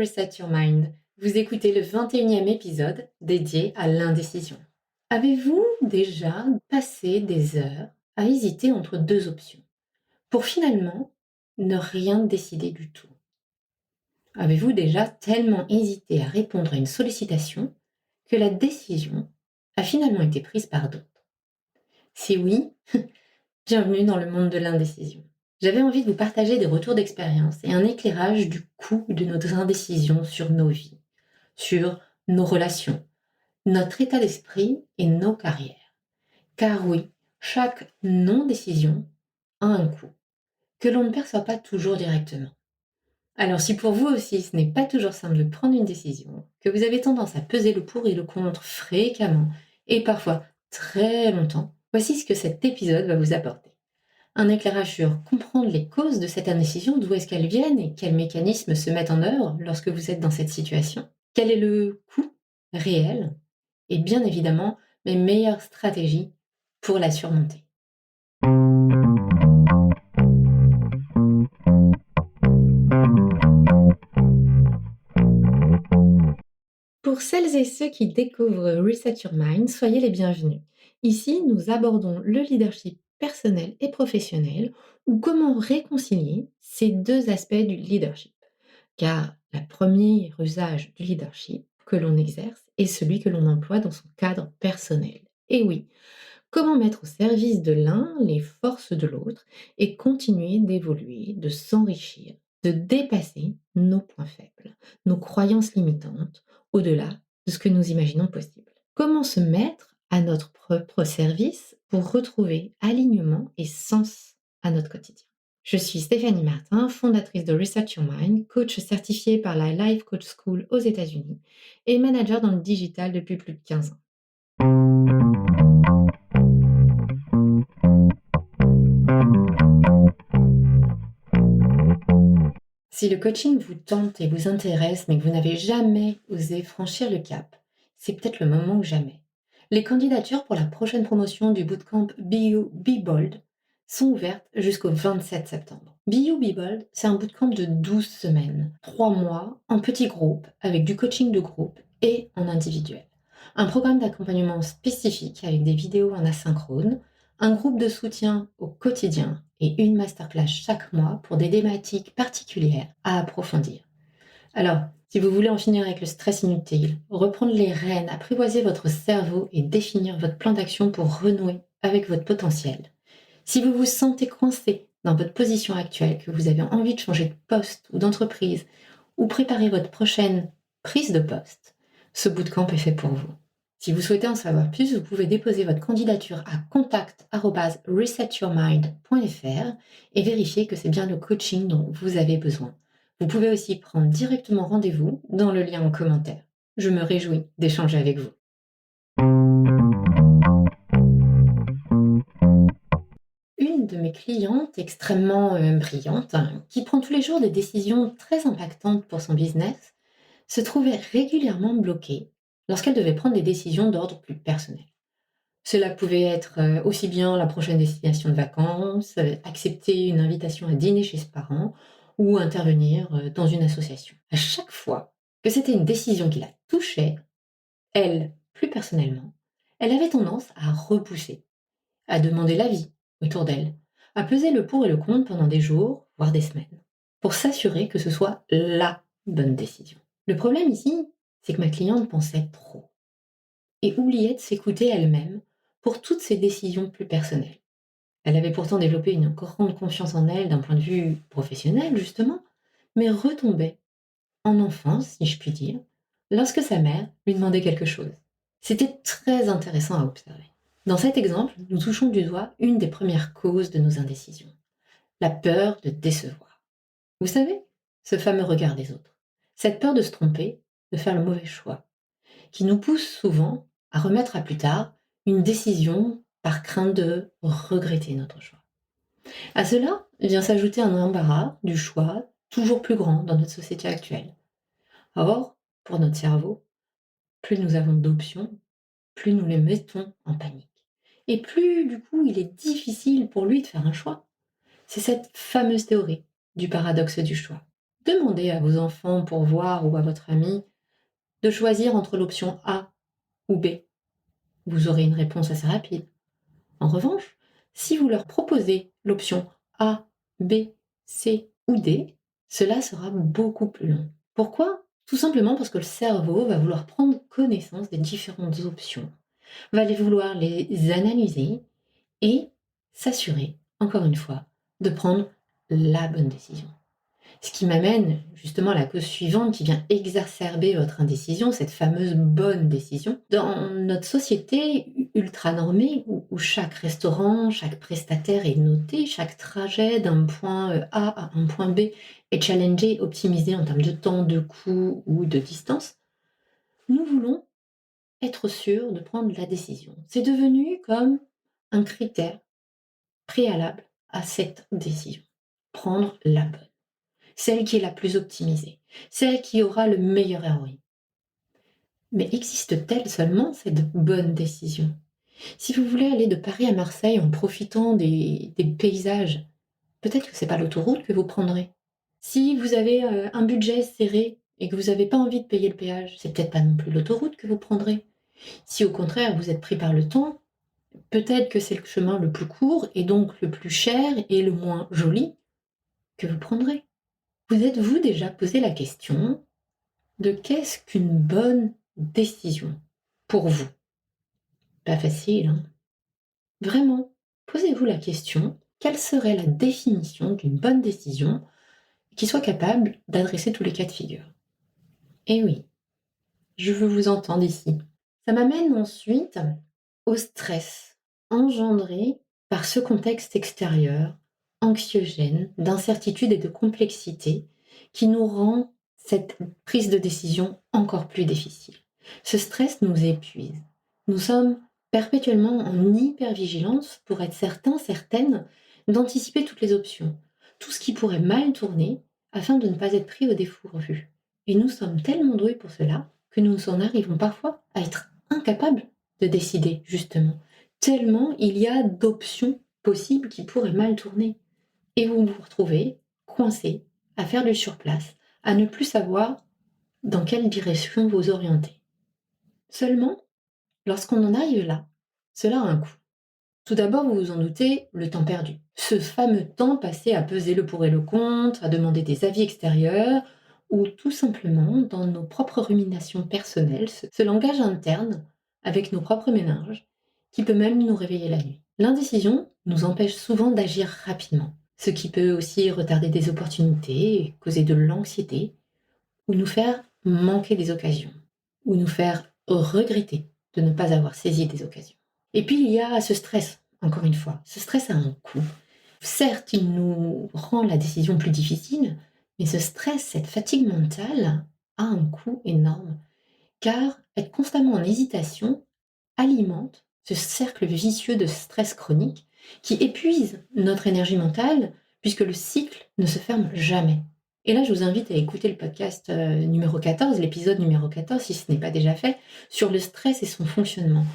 Reset Your Mind. Vous écoutez le 21e épisode dédié à l'indécision. Avez-vous déjà passé des heures à hésiter entre deux options pour finalement ne rien décider du tout? Avez-vous déjà tellement hésité à répondre à une sollicitation que la décision a finalement été prise par d'autres? Si oui, bienvenue dans le monde de l'indécision. J'avais envie de vous partager des retours d'expérience et un éclairage du coût de nos indécisions sur nos vies, sur nos relations, notre état d'esprit et nos carrières. Car oui, chaque non-décision a un coût que l'on ne perçoit pas toujours directement. Alors si pour vous aussi ce n'est pas toujours simple de prendre une décision, que vous avez tendance à peser le pour et le contre fréquemment et parfois très longtemps, voici ce que cet épisode va vous apporter. Un éclairage sur comprendre les causes de cette indécision, d'où est-ce qu'elles viennent et quels mécanismes se mettent en œuvre lorsque vous êtes dans cette situation. Quel est le coût réel et bien évidemment mes meilleures stratégies pour la surmonter. Pour celles et ceux qui découvrent Reset Your Mind, soyez les bienvenus. Ici, nous abordons le leadership personnel et professionnel ou comment réconcilier ces deux aspects du leadership. Car le premier usage du leadership que l'on exerce est celui que l'on emploie dans son cadre personnel. Et oui, comment mettre au service de l'un les forces de l'autre et continuer d'évoluer, de s'enrichir, de dépasser nos points faibles, nos croyances limitantes, au-delà de ce que nous imaginons possible. Comment se mettre à notre propre service pour retrouver alignement et sens à notre quotidien. Je suis Stéphanie Martin, fondatrice de Reset Your Mind, coach certifiée par la Life Coach School aux États-Unis et manager dans le digital depuis plus de 15 ans. Si le coaching vous tente et vous intéresse, mais que vous n'avez jamais osé franchir le cap, c'est peut-être le moment ou jamais. Les candidatures pour la prochaine promotion du bootcamp Be You, Be Bold sont ouvertes jusqu'au 27 septembre. Be You, Be Bold, c'est un bootcamp de 12 semaines, 3 mois, en petits groupes, avec du coaching de groupe et en individuel. Un programme d'accompagnement spécifique avec des vidéos en asynchrone, un groupe de soutien au quotidien et une masterclass chaque mois pour des thématiques particulières à approfondir. Alors, si vous voulez en finir avec le stress inutile, reprendre les rênes, apprivoiser votre cerveau et définir votre plan d'action pour renouer avec votre potentiel, si vous vous sentez coincé dans votre position actuelle, que vous avez envie de changer de poste ou d'entreprise, ou préparer votre prochaine prise de poste, ce bootcamp est fait pour vous. Si vous souhaitez en savoir plus, vous pouvez déposer votre candidature à contact@resetyourmind.fr et vérifier que c'est bien le coaching dont vous avez besoin. Vous pouvez aussi prendre directement rendez-vous dans le lien en commentaire. Je me réjouis d'échanger avec vous. Une de mes clientes extrêmement brillante, qui prend tous les jours des décisions très impactantes pour son business, se trouvait régulièrement bloquée lorsqu'elle devait prendre des décisions d'ordre plus personnel. Cela pouvait être aussi bien la prochaine destination de vacances, accepter une invitation à dîner chez ses parents ou intervenir dans une association. À chaque fois que c'était une décision qui la touchait, elle, plus personnellement, elle avait tendance à repousser, à demander l'avis autour d'elle, à peser le pour et le contre pendant des jours, voire des semaines, pour s'assurer que ce soit la bonne décision. Le problème ici, c'est que ma cliente pensait trop et oubliait de s'écouter elle-même pour toutes ses décisions plus personnelles. Elle avait pourtant développé une grande confiance en elle d'un point de vue professionnel, justement, mais retombait en enfance, si je puis dire, lorsque sa mère lui demandait quelque chose. C'était très intéressant à observer. Dans cet exemple, nous touchons du doigt une des premières causes de nos indécisions, la peur de décevoir. Vous savez, ce fameux regard des autres, cette peur de se tromper, de faire le mauvais choix, qui nous pousse souvent à remettre à plus tard une décision par crainte de regretter notre choix. À cela vient s'ajouter un embarras du choix toujours plus grand dans notre société actuelle. Or, pour notre cerveau, plus nous avons d'options, plus nous les mettons en panique. Et plus, du coup, il est difficile pour lui de faire un choix. C'est cette fameuse théorie du paradoxe du choix. Demandez à vos enfants pour voir ou à votre ami de choisir entre l'option A ou B. Vous aurez une réponse assez rapide. En revanche, si vous leur proposez l'option A, B, C ou D, cela sera beaucoup plus long. Pourquoi? Tout simplement parce que le cerveau va vouloir prendre connaissance des différentes options, va vouloir les analyser et s'assurer, encore une fois, de prendre la bonne décision. Ce qui m'amène justement à la cause suivante qui vient exacerber votre indécision, cette fameuse bonne décision. Dans notre société ultra normée, où chaque restaurant, chaque prestataire est noté, chaque trajet d'un point A à un point B est challengé, optimisé en termes de temps, de coût ou de distance, nous voulons être sûrs de prendre la décision. C'est devenu comme un critère préalable à cette décision. Prendre la bonne. Celle qui est la plus optimisée, celle qui aura le meilleur ROI. Mais existe-t-elle seulement cette bonne décision? Si vous voulez aller de Paris à Marseille en profitant des paysages, peut-être que ce n'est pas l'autoroute que vous prendrez. Si vous avez un budget serré et que vous n'avez pas envie de payer le péage, c'est peut-être pas non plus l'autoroute que vous prendrez. Si au contraire vous êtes pris par le temps, peut-être que c'est le chemin le plus court et donc le plus cher et le moins joli que vous prendrez. Vous êtes-vous déjà posé la question de qu'est-ce qu'une bonne décision pour vous? Pas facile, hein? Vraiment, posez-vous la question, quelle serait la définition d'une bonne décision qui soit capable d'adresser tous les cas de figure? Eh oui, je veux vous entendre ici. Ça m'amène ensuite au stress engendré par ce contexte extérieur, anxiogène, d'incertitude et de complexité qui nous rend cette prise de décision encore plus difficile. Ce stress nous épuise. Nous sommes perpétuellement en hypervigilance pour être certains, certaines d'anticiper toutes les options, tout ce qui pourrait mal tourner afin de ne pas être pris au dépourvu. Et nous sommes tellement doués pour cela que nous en arrivons parfois à être incapables de décider, justement, tellement il y a d'options possibles qui pourraient mal tourner. Et vous vous retrouvez coincé à faire du surplace, à ne plus savoir dans quelle direction vous orienter. Seulement, lorsqu'on en arrive là, cela a un coût. Tout d'abord, vous vous en doutez, le temps perdu. Ce fameux temps passé à peser le pour et le contre, à demander des avis extérieurs, ou tout simplement dans nos propres ruminations personnelles, ce langage interne avec nos propres méninges, qui peut même nous réveiller la nuit. L'indécision nous empêche souvent d'agir rapidement, ce qui peut aussi retarder des opportunités, causer de l'anxiété, ou nous faire manquer des occasions, ou nous faire regretter de ne pas avoir saisi des occasions. Et puis il y a ce stress, encore une fois. Ce stress a un coût. Certes, il nous rend la décision plus difficile, mais ce stress, cette fatigue mentale, a un coût énorme, car être constamment en hésitation alimente ce cercle vicieux de stress chronique qui épuise notre énergie mentale, puisque le cycle ne se ferme jamais. Et là, je vous invite à écouter le podcast numéro 14, l'épisode numéro 14, si ce n'est pas déjà fait, sur le stress et son fonctionnement.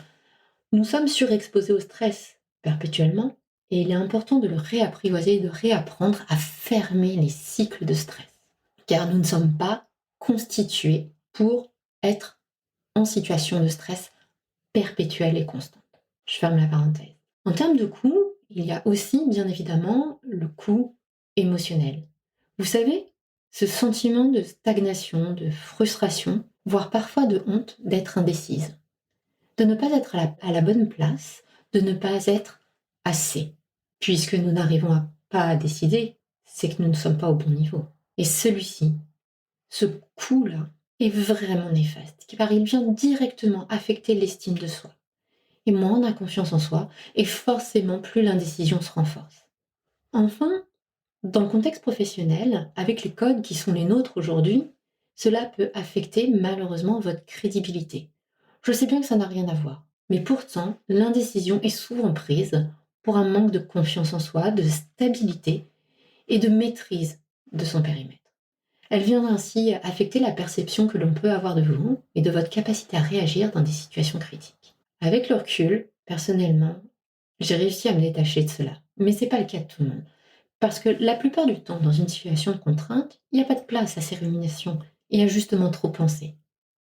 Nous sommes surexposés au stress perpétuellement et il est important de le réapprivoiser et de réapprendre à fermer les cycles de stress. Car nous ne sommes pas constitués pour être en situation de stress perpétuelle et constante. Je ferme la parenthèse. En termes de coût, il y a aussi bien évidemment le coût émotionnel. Vous savez, ce sentiment de stagnation, de frustration, voire parfois de honte d'être indécise. De ne pas être à la bonne place, de ne pas être assez. Puisque nous n'arrivons pas à décider, c'est que nous ne sommes pas au bon niveau. Et celui-ci, ce coup-là, est vraiment néfaste, car il vient directement affecter l'estime de soi. Et moins on a confiance en soi, et forcément plus l'indécision se renforce. Enfin, dans le contexte professionnel, avec les codes qui sont les nôtres aujourd'hui, cela peut affecter malheureusement votre crédibilité. Je sais bien que ça n'a rien à voir, mais pourtant, l'indécision est souvent prise pour un manque de confiance en soi, de stabilité et de maîtrise de son périmètre. Elle vient ainsi affecter la perception que l'on peut avoir de vous et de votre capacité à réagir dans des situations critiques. Avec le recul, personnellement, j'ai réussi à me détacher de cela, mais c'est pas le cas de tout le monde. Parce que la plupart du temps, dans une situation de contrainte, il n'y a pas de place à ces ruminations et à justement trop penser.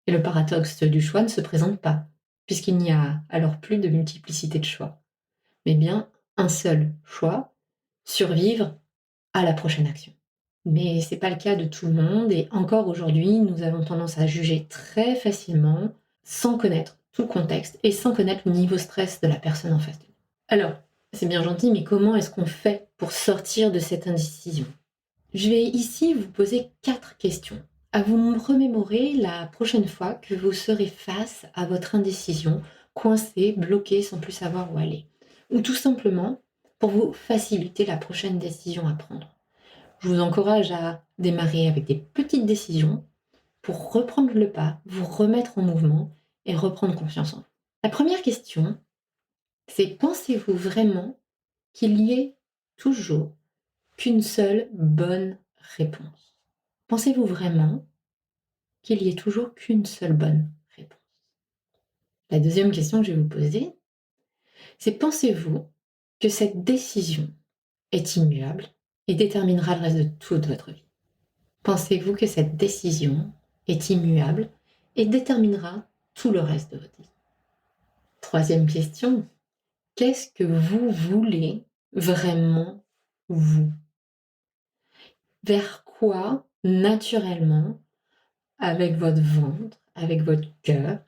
Et le paradoxe du choix ne se présente pas, puisqu'il n'y a alors plus de multiplicité de choix, mais bien un seul choix, survivre à la prochaine action. Mais c'est pas le cas de tout le monde et encore aujourd'hui, nous avons tendance à juger très facilement, sans connaître tout le contexte et sans connaître le niveau stress de la personne en face de nous. Alors, c'est bien gentil, mais comment est-ce qu'on fait pour sortir de cette indécision? Je vais ici vous poser 4 questions, à vous remémorer la prochaine fois que vous serez face à votre indécision, coincé, bloqué, sans plus savoir où aller. Ou tout simplement pour vous faciliter la prochaine décision à prendre. Je vous encourage à démarrer avec des petites décisions pour reprendre le pas, vous remettre en mouvement et reprendre confiance en vous. La première question, c'est pensez-vous vraiment qu'il y ait toujours qu'une seule bonne réponse? Pensez-vous vraiment qu'il y ait toujours qu'une seule bonne réponse? La deuxième question que je vais vous poser, c'est pensez-vous que cette décision est immuable et déterminera le reste de toute votre vie? Pensez-vous que cette décision est immuable et déterminera tout le reste de votre vie? Troisième question, qu'est-ce que vous voulez vraiment vous? Vers quoi, naturellement, avec votre ventre, avec votre cœur,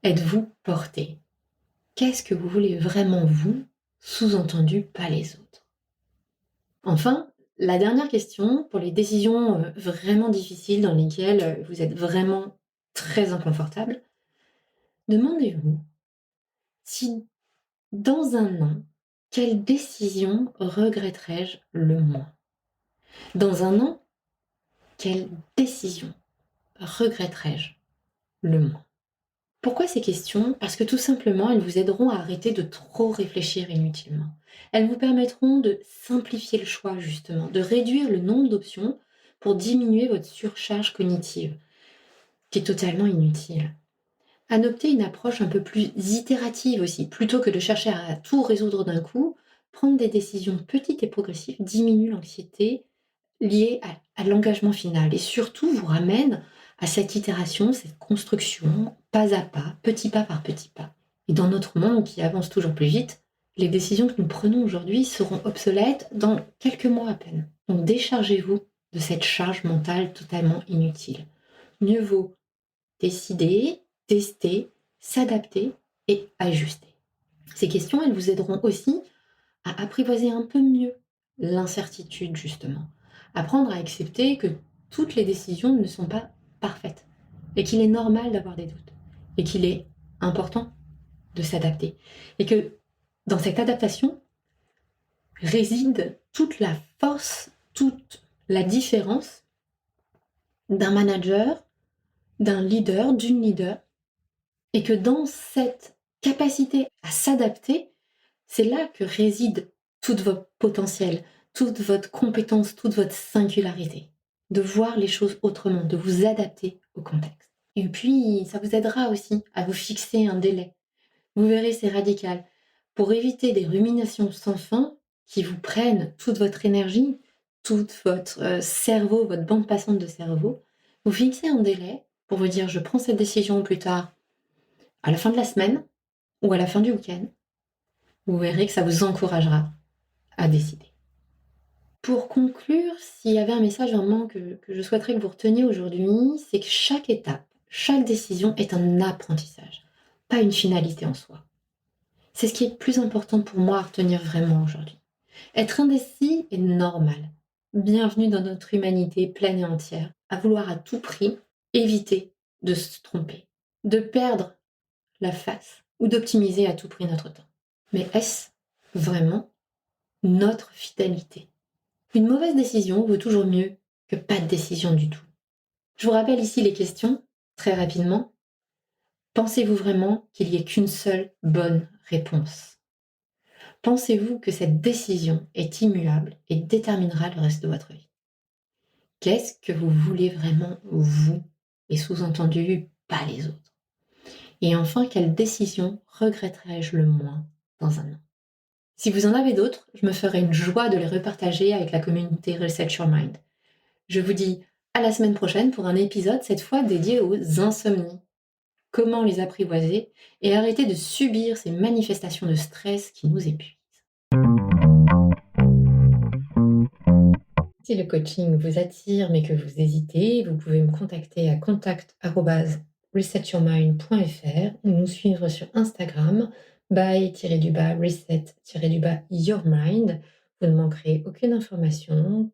êtes-vous porté? Qu'est-ce que vous voulez vraiment vous? Sous-entendu, pas les autres. Enfin, la dernière question, pour les décisions vraiment difficiles dans lesquelles vous êtes vraiment très inconfortable, demandez-vous si dans un an, quelle décision regretterais-je le moins? Dans un an, quelle décision regretterais-je le moins? Pourquoi ces questions? Parce que tout simplement, elles vous aideront à arrêter de trop réfléchir inutilement. Elles vous permettront de simplifier le choix, justement, de réduire le nombre d'options pour diminuer votre surcharge cognitive, qui est totalement inutile. Adopter une approche un peu plus itérative aussi, plutôt que de chercher à tout résoudre d'un coup, prendre des décisions petites et progressives diminue l'anxiété liée à l'engagement final et surtout vous ramène à cette itération, cette construction, pas à pas, petit pas par petit pas. Et dans notre monde qui avance toujours plus vite, les décisions que nous prenons aujourd'hui seront obsolètes dans quelques mois à peine. Donc déchargez-vous de cette charge mentale totalement inutile. Mieux vaut décider, tester, s'adapter et ajuster. Ces questions, elles vous aideront aussi à apprivoiser un peu mieux l'incertitude, justement. Apprendre à accepter que toutes les décisions ne sont pas parfaites et qu'il est normal d'avoir des doutes et qu'il est important de s'adapter et que dans cette adaptation réside toute la force, toute la différence d'un manager, d'un leader, d'une leader et que dans cette capacité à s'adapter, c'est là que réside tout votre potentiel, toute votre compétence, toute votre singularité. De voir les choses autrement, de vous adapter au contexte. Et puis, ça vous aidera aussi à vous fixer un délai. Vous verrez, c'est radical. Pour éviter des ruminations sans fin qui vous prennent toute votre énergie, tout votre cerveau, votre bande passante de cerveau, vous fixez un délai pour vous dire je prends cette décision plus tard, à la fin de la semaine ou à la fin du week-end. Vous verrez que ça vous encouragera à décider. Pour conclure, s'il y avait un message vraiment que je souhaiterais que vous reteniez aujourd'hui, c'est que chaque étape, chaque décision est un apprentissage, pas une finalité en soi. C'est ce qui est le plus important pour moi à retenir vraiment aujourd'hui. Être indécis est normal. Bienvenue dans notre humanité pleine et entière, à vouloir à tout prix éviter de se tromper, de perdre la face ou d'optimiser à tout prix notre temps. Mais est-ce vraiment notre fidélité? Une mauvaise décision vaut toujours mieux que pas de décision du tout. Je vous rappelle ici les questions, très rapidement. Pensez-vous vraiment qu'il n'y ait qu'une seule bonne réponse? Pensez-vous que cette décision est immuable et déterminera le reste de votre vie? Qu'est-ce que vous voulez vraiment vous? Et sous-entendu, pas les autres. Et enfin, quelle décision regretterais-je le moins dans un an? Si vous en avez d'autres, je me ferai une joie de les repartager avec la communauté Reset Your Mind. Je vous dis à la semaine prochaine pour un épisode cette fois dédié aux insomnies. Comment les apprivoiser et arrêter de subir ces manifestations de stress qui nous épuisent. Si le coaching vous attire mais que vous hésitez, vous pouvez me contacter à contact@resetyourmind.fr ou nous suivre sur Instagram by-reset-yourmind. Vous ne manquerez aucune information.